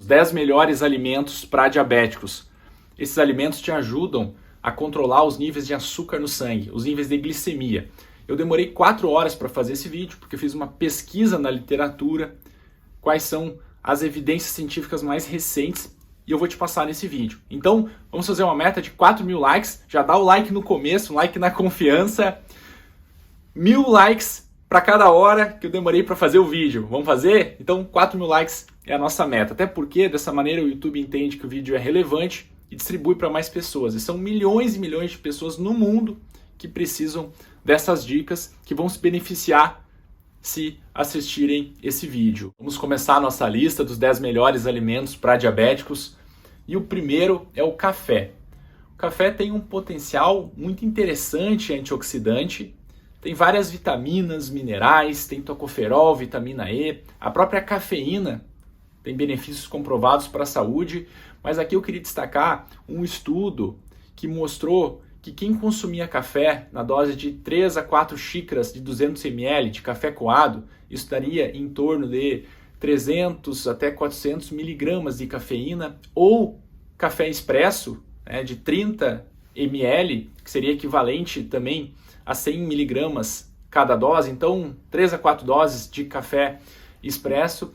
10 melhores alimentos para diabéticos. Esses alimentos te ajudam a controlar os níveis de açúcar no sangue, os níveis de glicemia. Eu demorei 4 horas para fazer esse vídeo, porque eu fiz uma pesquisa na literatura, quais são as evidências científicas mais recentes, e eu vou te passar nesse vídeo. Então, vamos fazer uma meta de 4.000 likes, já dá o like no começo, um like na confiança, 1.000 likes para cada hora que eu demorei para fazer o vídeo. Vamos fazer? Então, 4.000 likes é a nossa meta, até porque dessa maneira o YouTube entende que o vídeo é relevante e distribui para mais pessoas. E são milhões e milhões de pessoas no mundo que precisam dessas dicas, que vão se beneficiar se assistirem esse vídeo. Vamos começar a nossa lista dos 10 melhores alimentos para diabéticos. E o primeiro é o café. O café tem um potencial muito interessante antioxidante, tem várias vitaminas, minerais, tem tocoferol, vitamina E, a própria cafeína tem benefícios comprovados para a saúde, mas aqui eu queria destacar um estudo que mostrou que quem consumia café na dose de 3 a 4 xícaras de 200 ml de café coado, isso daria em torno de 300 até 400 miligramas de cafeína, ou café expresso, né, de 30 ml, que seria equivalente também a 100 miligramas cada dose, então 3 a 4 doses de café expresso,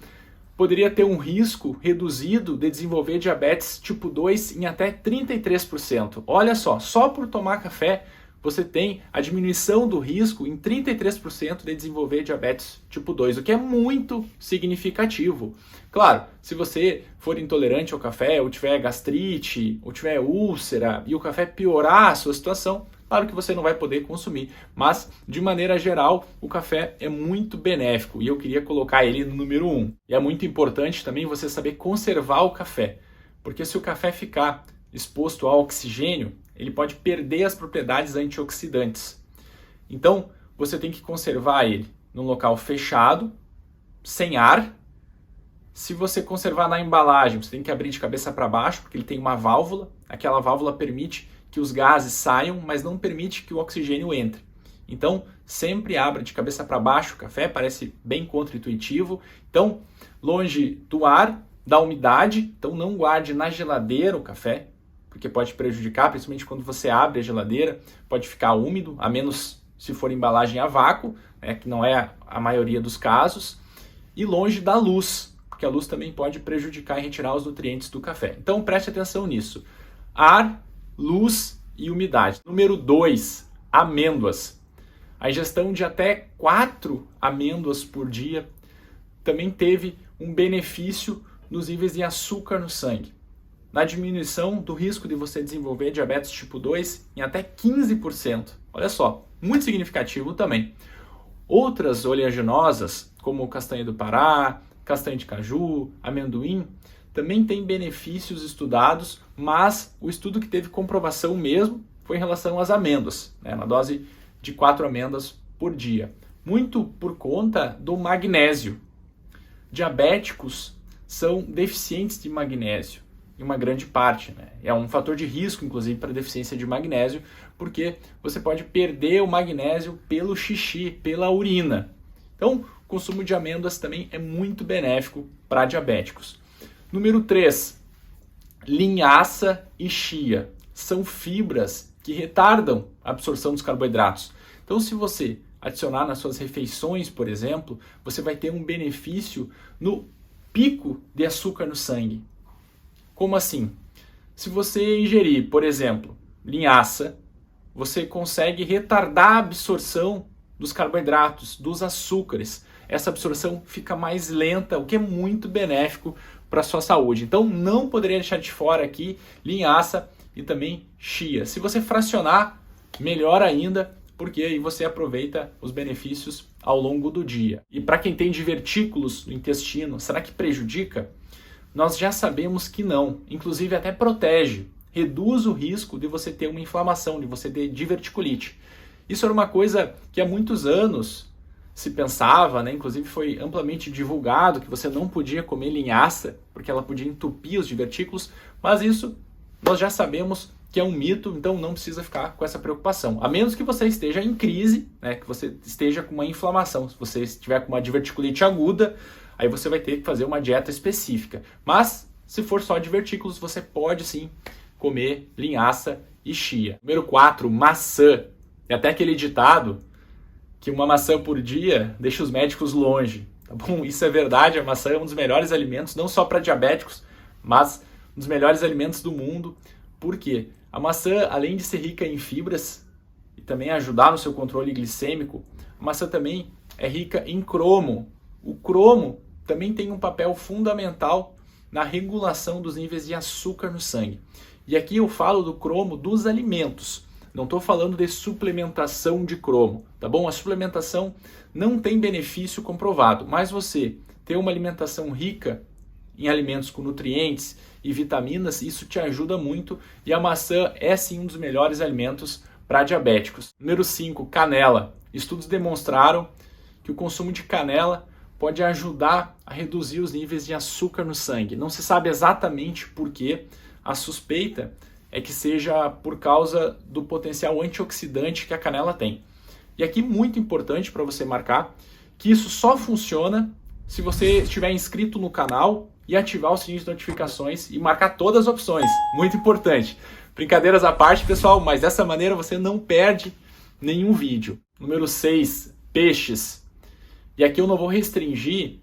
poderia ter um risco reduzido de desenvolver diabetes tipo 2 em até 33%. Olha só por tomar café, você tem a diminuição do risco em 33% de desenvolver diabetes tipo 2, o que é muito significativo. Claro, se você for intolerante ao café, ou tiver gastrite, ou tiver úlcera, e o café piorar a sua situação, claro que você não vai poder consumir, mas de maneira geral o café é muito benéfico e eu queria colocar ele no número 1. E é muito importante também você saber conservar o café, porque se o café ficar exposto ao oxigênio, ele pode perder as propriedades antioxidantes. Então você tem que conservar ele num local fechado, sem ar. Se você conservar na embalagem, você tem que abrir de cabeça para baixo, porque ele tem uma válvula, aquela válvula permite que os gases saiam, mas não permite que o oxigênio entre. Então, sempre abra de cabeça para baixo o café, parece bem contra-intuitivo. Então, longe do ar, da umidade, então não guarde na geladeira o café, porque pode prejudicar, principalmente quando você abre a geladeira, pode ficar úmido, a menos se for embalagem a vácuo, né, que não é a maioria dos casos. E longe da luz, porque a luz também pode prejudicar e retirar os nutrientes do café. Então, preste atenção nisso. Ar, luz e umidade. Número 2, amêndoas. A ingestão de até 4 amêndoas por dia também teve um benefício nos níveis de açúcar no sangue, na diminuição do risco de você desenvolver diabetes tipo 2 em até 15%. Olha só, muito significativo também. Outras oleaginosas, como castanha do Pará, castanha de caju, amendoim, também tem benefícios estudados, mas o estudo que teve comprovação mesmo foi em relação às amêndoas, né, na dose de 4 amêndoas por dia. Muito por conta do magnésio. Diabéticos são deficientes de magnésio, em uma grande parte, né? É um fator de risco, inclusive, para deficiência de magnésio, porque você pode perder o magnésio pelo xixi, pela urina. Então, o consumo de amêndoas também é muito benéfico para diabéticos. Número 3, linhaça e chia. São fibras que retardam a absorção dos carboidratos. Então, se você adicionar nas suas refeições, por exemplo, você vai ter um benefício no pico de açúcar no sangue. Como assim? Se você ingerir, por exemplo, linhaça, você consegue retardar a absorção dos carboidratos, dos açúcares. Essa absorção fica mais lenta, o que é muito benéfico para a sua saúde. Então, não poderia deixar de fora aqui linhaça e também chia. Se você fracionar, melhor ainda, porque aí você aproveita os benefícios ao longo do dia. E para quem tem divertículos no intestino, será que prejudica? Nós já sabemos que não, inclusive até protege, reduz o risco de você ter uma inflamação, de você ter diverticulite. Isso era uma coisa que há muitos anos se pensava, né? Inclusive foi amplamente divulgado que você não podia comer linhaça, porque ela podia entupir os divertículos, mas isso nós já sabemos que é um mito, então não precisa ficar com essa preocupação. A menos que você esteja em crise, né? Que você esteja com uma inflamação. Se você estiver com uma diverticulite aguda, aí você vai ter que fazer uma dieta específica. Mas Se for só de vertículos, você pode sim comer linhaça e chia. Número 4, maçã. É até aquele ditado que uma maçã por dia deixa os médicos longe. Tá bom? Isso é verdade, a maçã é um dos melhores alimentos, não só para diabéticos, mas um dos melhores alimentos do mundo. Por quê? A maçã, além de ser rica em fibras e também ajudar no seu controle glicêmico, a maçã também é rica em cromo. O cromo também tem um papel fundamental na regulação dos níveis de açúcar no sangue. E aqui eu falo do cromo dos alimentos. Não estou falando de suplementação de cromo, tá bom? A suplementação não tem benefício comprovado, mas você ter uma alimentação rica em alimentos com nutrientes e vitaminas, isso te ajuda muito e a maçã é sim um dos melhores alimentos para diabéticos. Número 5, canela. Estudos demonstraram que o consumo de canela pode ajudar a reduzir os níveis de açúcar no sangue. Não se sabe exatamente por quê. A suspeita é que seja por causa do potencial antioxidante que a canela tem. E aqui muito importante para você marcar que isso só funciona se você estiver inscrito no canal e ativar o sininho de notificações e marcar todas as opções. Muito importante. Brincadeiras à parte, pessoal, mas dessa maneira você não perde nenhum vídeo. Número 6, peixes. E aqui eu não vou restringir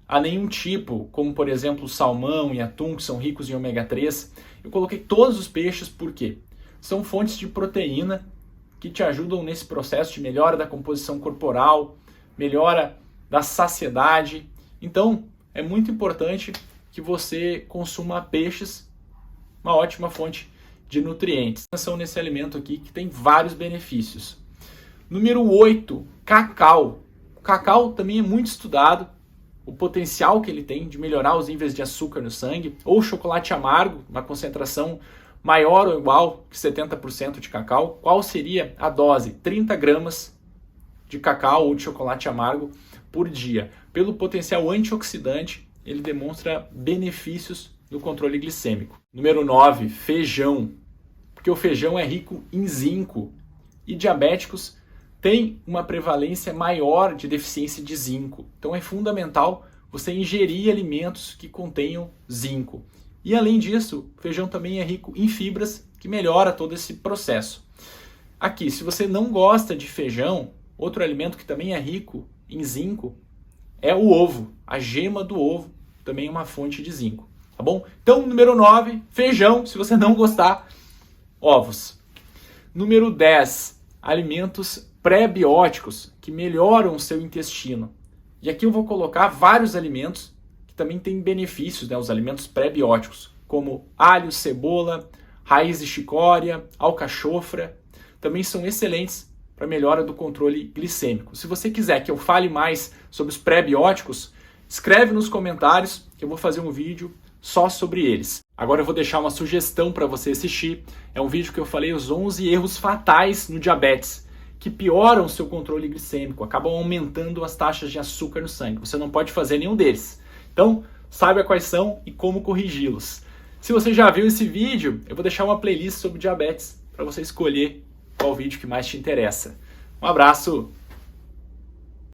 a nenhum tipo, como por exemplo o salmão e atum, que são ricos em ômega 3. Eu coloquei todos os peixes porque são fontes de proteína que te ajudam nesse processo de melhora da composição corporal, melhora da saciedade. Então, é muito importante que você consuma peixes, uma ótima fonte de nutrientes. Atenção nesse alimento aqui que tem vários benefícios. Número 8, cacau. O cacau também é muito estudado, o potencial que ele tem de melhorar os níveis de açúcar no sangue, ou chocolate amargo, uma concentração maior ou igual que 70% de cacau. Qual seria a dose? 30 gramas de cacau ou de chocolate amargo por dia. Pelo potencial antioxidante, ele demonstra benefícios no controle glicêmico. Número 9, feijão. Porque o feijão é rico em zinco e diabéticos têm uma prevalência maior de deficiência de zinco. Então é fundamental você ingerir alimentos que contenham zinco. E além disso, o feijão também é rico em fibras, que melhora todo esse processo. Aqui, se você não gosta de feijão, outro alimento que também é rico em zinco é o ovo. A gema do ovo também é uma fonte de zinco, tá bom? Então, número 9, feijão. Se você não gostar, ovos. Número 10, alimentos pré-bióticos que melhoram o seu intestino. E aqui eu vou colocar vários alimentos que também têm benefícios, né? Os alimentos pré-bióticos, como alho, cebola, raiz de chicória, alcachofra, também são excelentes para melhora do controle glicêmico. Se você quiser que eu fale mais sobre os pré-bióticos, escreve nos comentários que eu vou fazer um vídeo só sobre eles. Agora eu vou deixar uma sugestão para você assistir. É um vídeo que eu falei os 11 erros fatais no diabetes, que pioram o seu controle glicêmico, acabam aumentando as taxas de açúcar no sangue. Você não pode fazer nenhum deles. Então, saiba quais são e como corrigi-los. Se você já viu esse vídeo, eu vou deixar uma playlist sobre diabetes para você escolher qual vídeo que mais te interessa. Um abraço!